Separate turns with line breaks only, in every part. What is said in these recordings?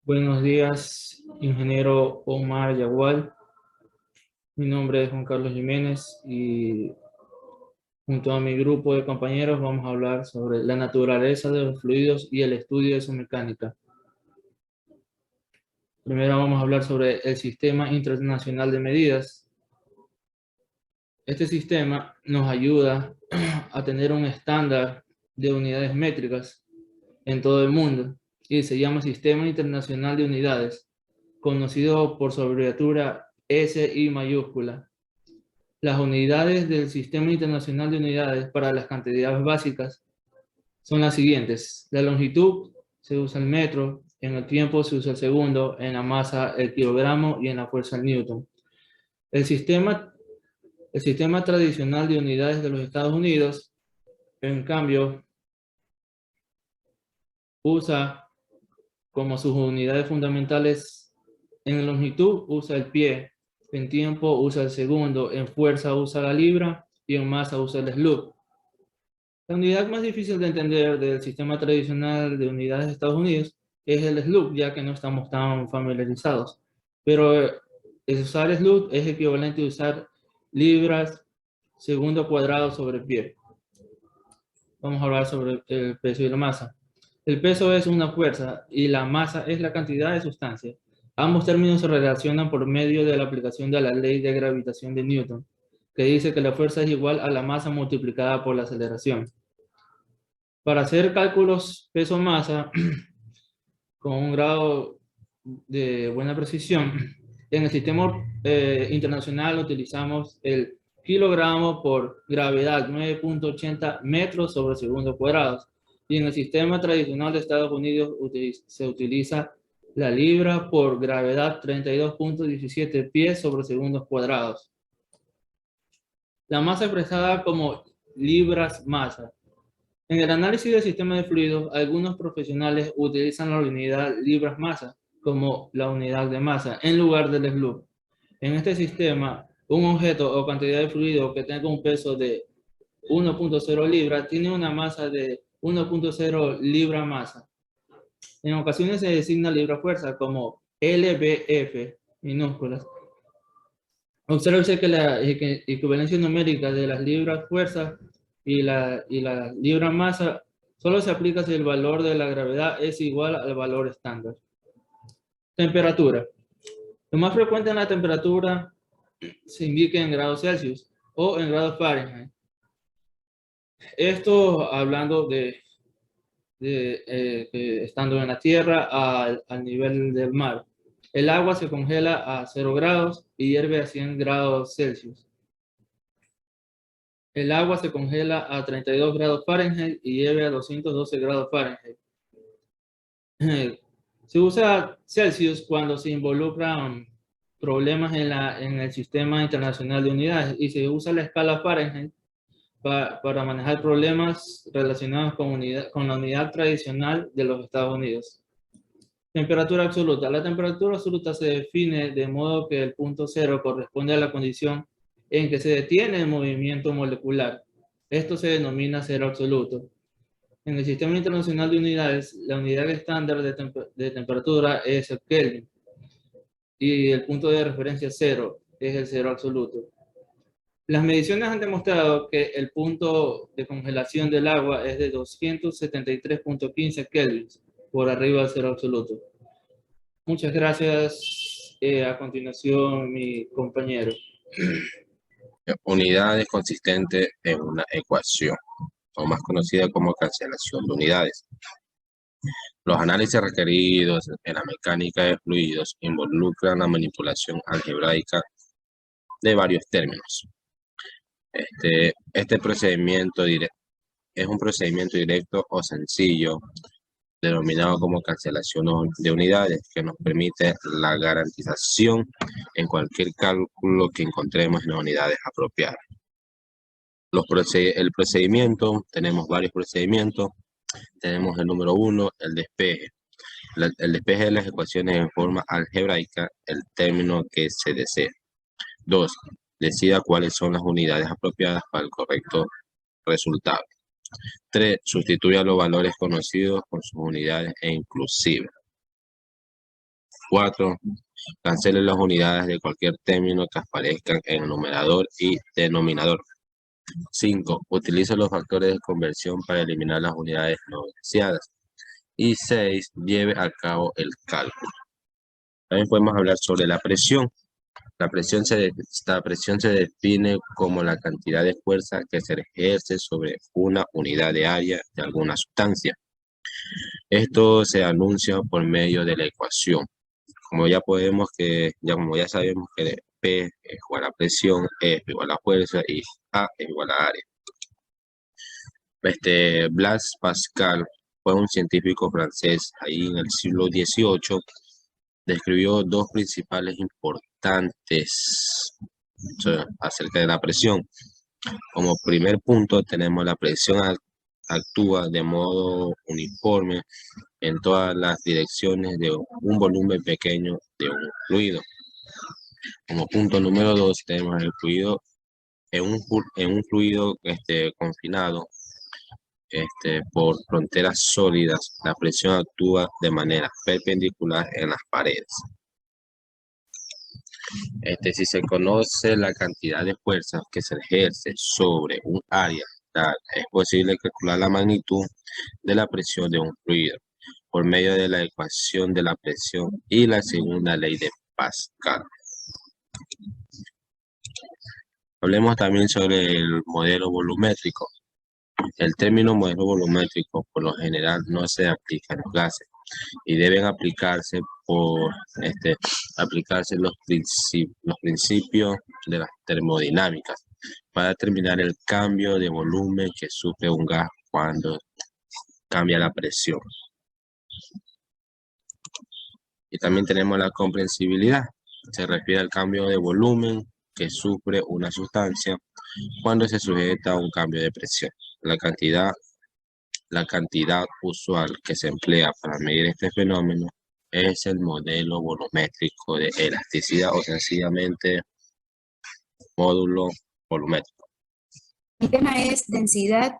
Buenos días, ingeniero Omar Yagual. Mi nombre es Juan Carlos Jiménez y junto a mi grupo de compañeros vamos a hablar sobre la naturaleza de los fluidos y el estudio de su mecánica. Primero vamos a hablar sobre el Sistema Internacional de Medidas. Este sistema nos ayuda a tener un estándar de unidades métricas en todo el mundo y se llama Sistema Internacional de Unidades, conocido por su abreviatura SI mayúscula. Las unidades del Sistema Internacional de Unidades para las cantidades básicas son las siguientes. La longitud se usa el metro, en el tiempo se usa el segundo, en la masa el kilogramo y en la fuerza el newton. El sistema tradicional de unidades de los Estados Unidos, en cambio, usa como sus unidades fundamentales, en longitud usa el pie, en tiempo usa el segundo, en fuerza usa la libra y en masa usa el sloop. La unidad más difícil de entender del sistema tradicional de unidades de Estados Unidos es el sloop, ya que no estamos tan familiarizados. Pero usar sloop es equivalente a usar libras segundo cuadrado sobre pie. Vamos a hablar sobre el peso y la masa. El peso es una fuerza y la masa es la cantidad de sustancia. Ambos términos se relacionan por medio de la aplicación de la ley de gravitación de Newton, que dice que la fuerza es igual a la masa multiplicada por la aceleración. Para hacer cálculos peso-masa con un grado de buena precisión, en el sistema internacional utilizamos el kilogramo por gravedad, 9.80 metros sobre segundo cuadrados. Y en el sistema tradicional de Estados Unidos se utiliza la libra por gravedad, 32.17 pies sobre segundos cuadrados. La masa expresada como libras masa. En el análisis del sistema de fluidos, algunos profesionales utilizan la unidad libras masa como la unidad de masa en lugar del sloop. En este sistema, un objeto o cantidad de fluido que tenga un peso de 1.0 libra tiene una masa de 1.0 libra masa. En ocasiones se designa libra fuerza como LBF minúsculas. Observe que la equivalencia numérica de las libras fuerza y la libra masa solo se aplica si el valor de la gravedad es igual al valor estándar. Temperatura. Lo más frecuente en la temperatura se indica en grados Celsius o en grados Fahrenheit. Esto hablando estando en la Tierra al nivel del mar. El agua se congela a 0 grados y hierve a 100 grados Celsius. El agua se congela a 32 grados Fahrenheit y hierve a 212 grados Fahrenheit. Se usa Celsius cuando se involucran problemas en el sistema internacional de unidades y se usa la escala Fahrenheit para manejar problemas relacionados con la unidad tradicional de los Estados Unidos. Temperatura absoluta. La temperatura absoluta se define de modo que el punto cero corresponde a la condición en que se detiene el movimiento molecular. Esto se denomina cero absoluto. En el Sistema Internacional de Unidades, la unidad estándar de temperatura es el Kelvin y el punto de referencia cero es el cero absoluto. Las mediciones han demostrado que el punto de congelación del agua es de 273.15 kelvins por arriba del cero absoluto. Muchas gracias. A continuación, mi compañero.
Unidades consistentes en una ecuación, o más conocida como cancelación de unidades. Los análisis requeridos en la mecánica de fluidos involucran la manipulación algebraica de varios términos. Este procedimiento es un procedimiento directo o sencillo, denominado como cancelación de unidades, que nos permite la garantización en cualquier cálculo que encontremos en las unidades apropiadas. El procedimiento, tenemos varios procedimientos. Tenemos el número 1, el despeje. El despeje de las ecuaciones en forma algebraica, el término que se desea. 2. Decida cuáles son las unidades apropiadas para el correcto resultado. 3. Sustituya los valores conocidos con sus unidades e inclusive. 4. Cancele las unidades de cualquier término que aparezcan en el numerador y denominador. 5. Utilice los factores de conversión para eliminar las unidades no deseadas. Y 6. Lleve a cabo el cálculo. También podemos hablar sobre la presión. La presión se define como la cantidad de fuerza que se ejerce sobre una unidad de área de alguna sustancia. Esto se anuncia por medio de la ecuación. Como ya sabemos que P es igual a presión, E es igual a fuerza y A es igual a área. Blaise Pascal fue un científico francés ahí en el siglo XVIII. Describió dos principales importantes acerca de la presión. Como primer punto tenemos la presión actúa de modo uniforme en todas las direcciones de un volumen pequeño de un fluido. Como punto número 2 tenemos el fluido en un fluido confinado por fronteras sólidas. La presión actúa de manera perpendicular en las paredes. Si se conoce la cantidad de fuerza que se ejerce sobre un área, es posible calcular la magnitud de la presión de un fluido por medio de la ecuación de la presión y la segunda ley de Pascal. Hablemos también sobre el modelo volumétrico. El término modelo volumétrico por lo general no se aplica en clase y deben aplicarse los principios de las termodinámicas para determinar el cambio de volumen que sufre un gas cuando cambia la presión. Y también tenemos la comprensibilidad. Se refiere al cambio de volumen que sufre una sustancia cuando se sujeta a un cambio de presión. La cantidad usual que se emplea para medir este fenómeno es el modelo volumétrico de elasticidad o sencillamente módulo volumétrico.
El tema es densidad,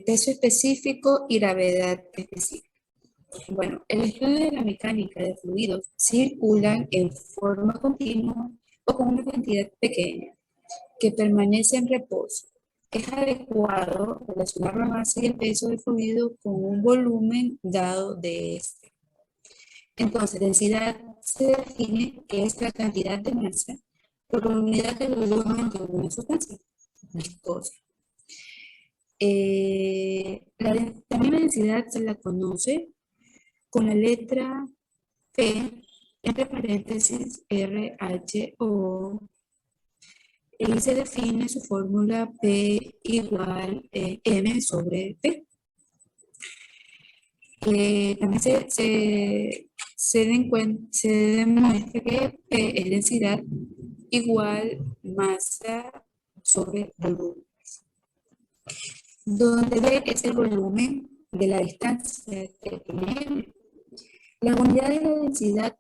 peso específico y gravedad específica. Bueno, el estudio de la mecánica de fluidos circulan en forma continua o con una cantidad pequeña que permanece en reposo. Es adecuado relacionar la masa y el peso del fluido con un volumen dado de este. Entonces, densidad se define que es la cantidad de masa por unidad de volumen de una sustancia viscosa. También la densidad se la conoce con la letra P, entre paréntesis, RHO, y se define su fórmula P igual M sobre P. También se demuestra que P es densidad igual masa sobre volumen, donde B es el volumen de la distancia que tiene. Las unidades de densidad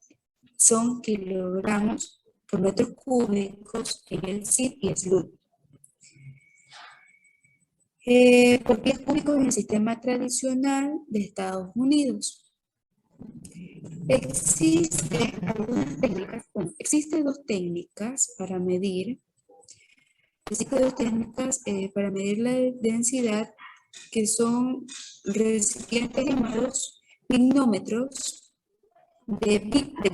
son kilogramos por metros cúbicos en el SID y SLUD. Por pies cúbicos en el sistema tradicional de Estados Unidos. Existen dos técnicas para medir. Para medir la densidad, que son recipientes llamados pinómetros de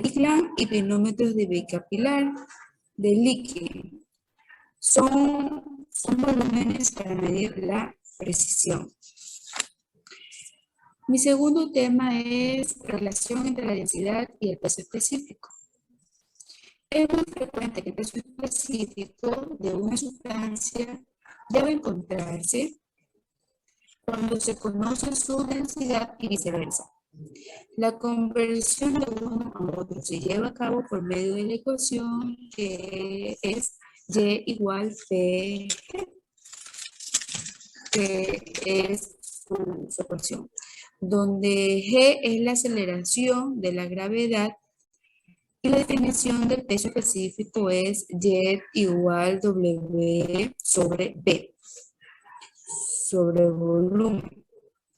Bigland y pinómetros de bicapilar de líquido. Son volúmenes para medir la precisión. Mi segundo tema es relación entre la densidad y el peso específico. Es muy frecuente que el peso específico de una sustancia debe encontrarse cuando se conoce su densidad y viceversa. La conversión de uno a otro se lleva a cabo por medio de la ecuación que es Y igual P, que es su ecuación, donde G es la aceleración de la gravedad y la definición del peso específico es Y igual W sobre B, sobre volumen.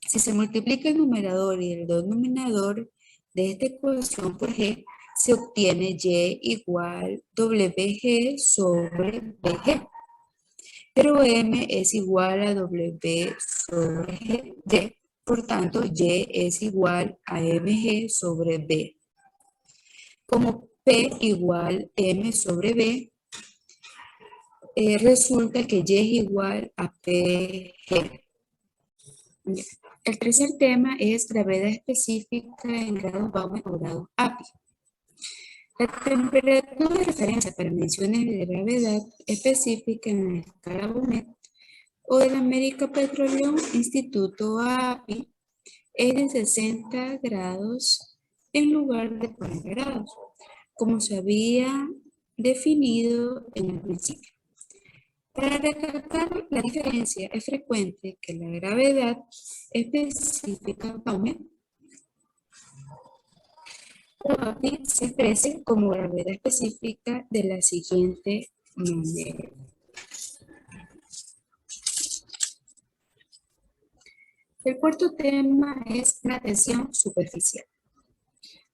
Si se multiplica el numerador y el denominador de esta ecuación por G, se obtiene Y igual WG sobre BG. Pero M es igual a W sobre G. Por tanto, Y es igual a MG sobre B. Como P igual M sobre B, resulta que Y es igual a PG. El tercer tema es gravedad específica en grados Baume o grados API. La temperatura de referencia para mediciones de gravedad específica en la escala Baume o del American Petroleum Instituto API es de 60 grados en lugar de 40 grados, como se había definido en el principio. Para recalcar la diferencia, es frecuente que la gravedad específica Baume se exprese como gravedad específica de la siguiente manera. El cuarto tema es la tensión superficial.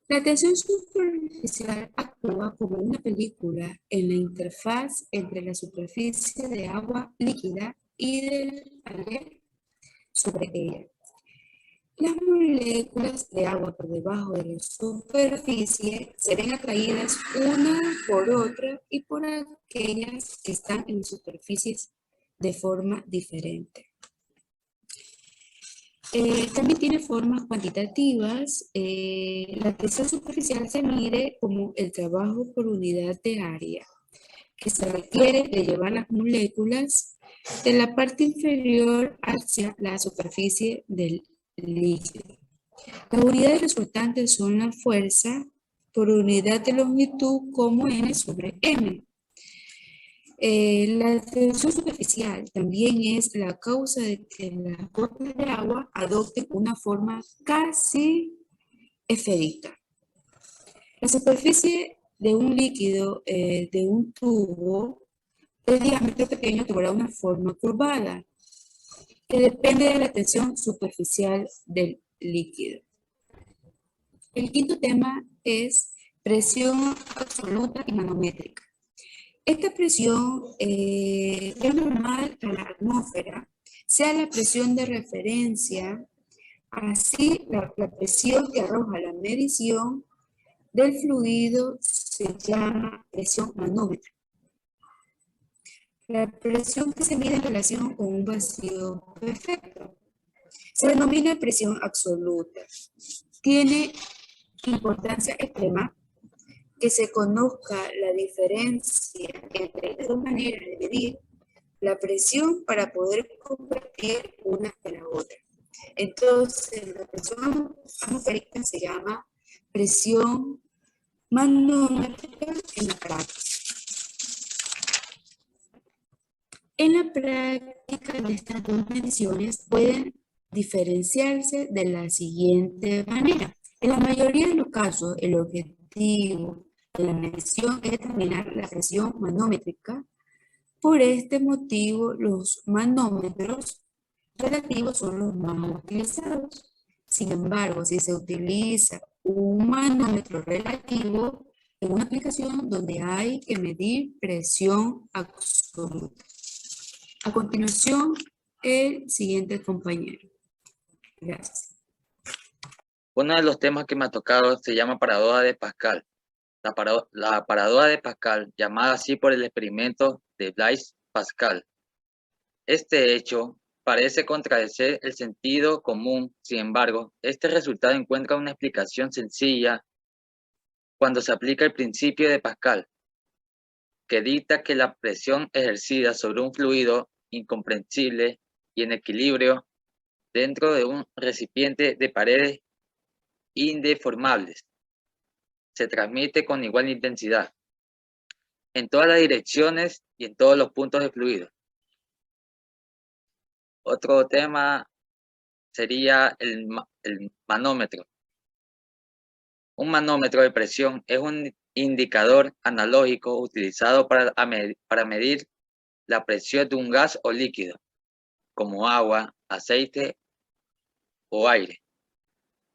La tensión superficial actúa como una película en la interfaz entre la superficie de agua líquida y del aire sobre ella. Las moléculas de agua por debajo de la superficie se ven atraídas una por otra y por aquellas que están en superficies de forma diferente. También tiene formas cuantitativas. La tensión superficial se mide como el trabajo por unidad de área que se requiere de llevar las moléculas de la parte inferior hacia la superficie del líquido. Las unidades resultantes son la fuerza por unidad de longitud como N sobre M. La tensión superficial también es la causa de que las gotas de agua adopten una forma casi esférica. La superficie de un líquido de un tubo de diámetro pequeño tomará una forma curvada que depende de la tensión superficial del líquido. El quinto tema es presión absoluta y manométrica. Esta presión es normal a la atmósfera, sea la presión de referencia, así la presión que arroja la medición del fluido se llama presión manómetra. La presión que se mide en relación con un vacío perfecto se denomina presión absoluta. Tiene importancia extrema que se conozca la diferencia entre las dos maneras de medir la presión para poder convertir una de la otra. Entonces, la presión atmosférica se llama presión manómetra en la práctica. En la práctica de estas dos mediciones pueden diferenciarse de la siguiente manera. En la mayoría de los casos, el objetivo de la medición es determinar la presión manométrica. Por este motivo, los manómetros relativos son los más utilizados. Sin embargo, si se utiliza un manómetro relativo en una aplicación donde hay que medir presión absoluta. A continuación, el siguiente compañero. Gracias.
Uno de los temas que me ha tocado se llama paradoja de Pascal. La paradoja de Pascal, llamada así por el experimento de Blaise Pascal. Este hecho parece contradecir el sentido común, sin embargo, este resultado encuentra una explicación sencilla cuando se aplica el principio de Pascal, que dicta que la presión ejercida sobre un fluido incomprensible y en equilibrio dentro de un recipiente de paredes indeformables se transmite con igual intensidad en todas las direcciones y en todos los puntos de fluido. Otro tema sería el manómetro. Un manómetro de presión es un indicador analógico utilizado para medir la presión de un gas o líquido, como agua, aceite o aire.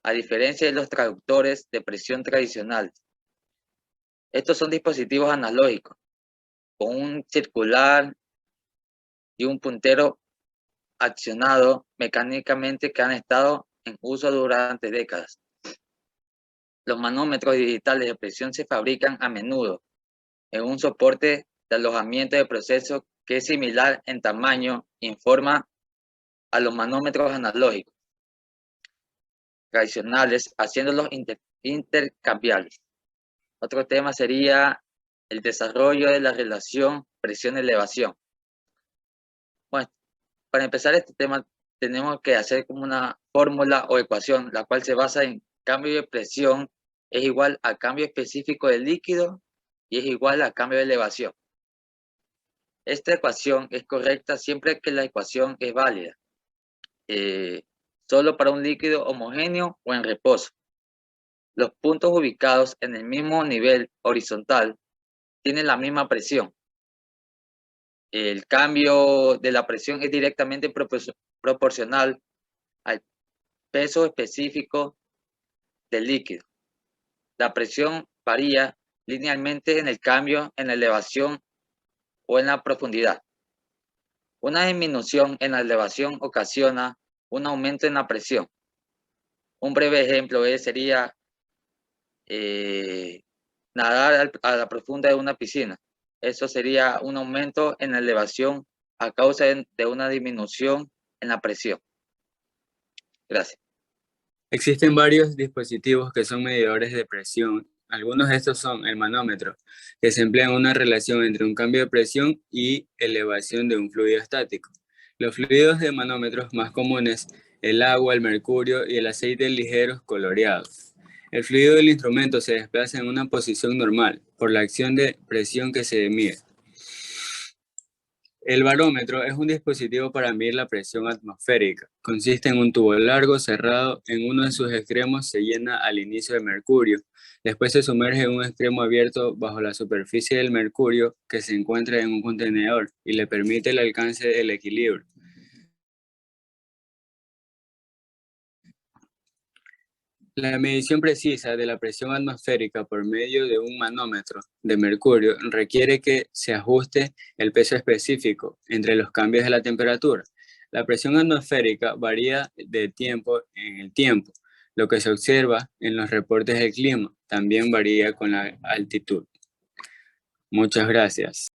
A diferencia de los traductores de presión tradicionales, Estos son dispositivos analógicos con un circular y un puntero accionado mecánicamente que han estado en uso durante décadas. Los manómetros digitales de presión se fabrican a menudo en un soporte de alojamiento de proceso que es similar en tamaño y en forma a los manómetros analógicos tradicionales, haciéndolos intercambiables. Otro tema sería el desarrollo de la relación presión-elevación. Bueno, para empezar este tema tenemos que hacer como una fórmula o ecuación, la cual se basa en cambio de presión es igual a cambio específico del líquido y es igual a cambio de elevación. Esta ecuación es correcta siempre que la ecuación es válida, solo para un líquido homogéneo o en reposo. Los puntos ubicados en el mismo nivel horizontal tienen la misma presión. El cambio de la presión es directamente proporcional al peso específico del líquido. La presión varía linealmente en el cambio en la elevación o en la profundidad. Una disminución en la elevación ocasiona un aumento en la presión. Un breve ejemplo sería nadar a la profunda de una piscina. Eso sería un aumento en la elevación a causa de una disminución en la presión. Gracias.
Existen varios dispositivos que son medidores de presión. Algunos de estos son el manómetro, que se emplea en una relación entre un cambio de presión y elevación de un fluido estático. Los fluidos de manómetros más comunes, el agua, el mercurio y el aceite ligeros coloreados. El fluido del instrumento se desplaza en una posición normal por la acción de presión que se mide. El barómetro es un dispositivo para medir la presión atmosférica. Consiste en un tubo largo cerrado. En uno de sus extremos se llena al inicio de mercurio. Después se sumerge en un extremo abierto bajo la superficie del mercurio que se encuentra en un contenedor y le permite el alcance del equilibrio. La medición precisa de la presión atmosférica por medio de un manómetro de mercurio requiere que se ajuste el peso específico entre los cambios de la temperatura. La presión atmosférica varía de tiempo en el tiempo. Lo que se observa en los reportes del clima también varía con la altitud. Muchas gracias.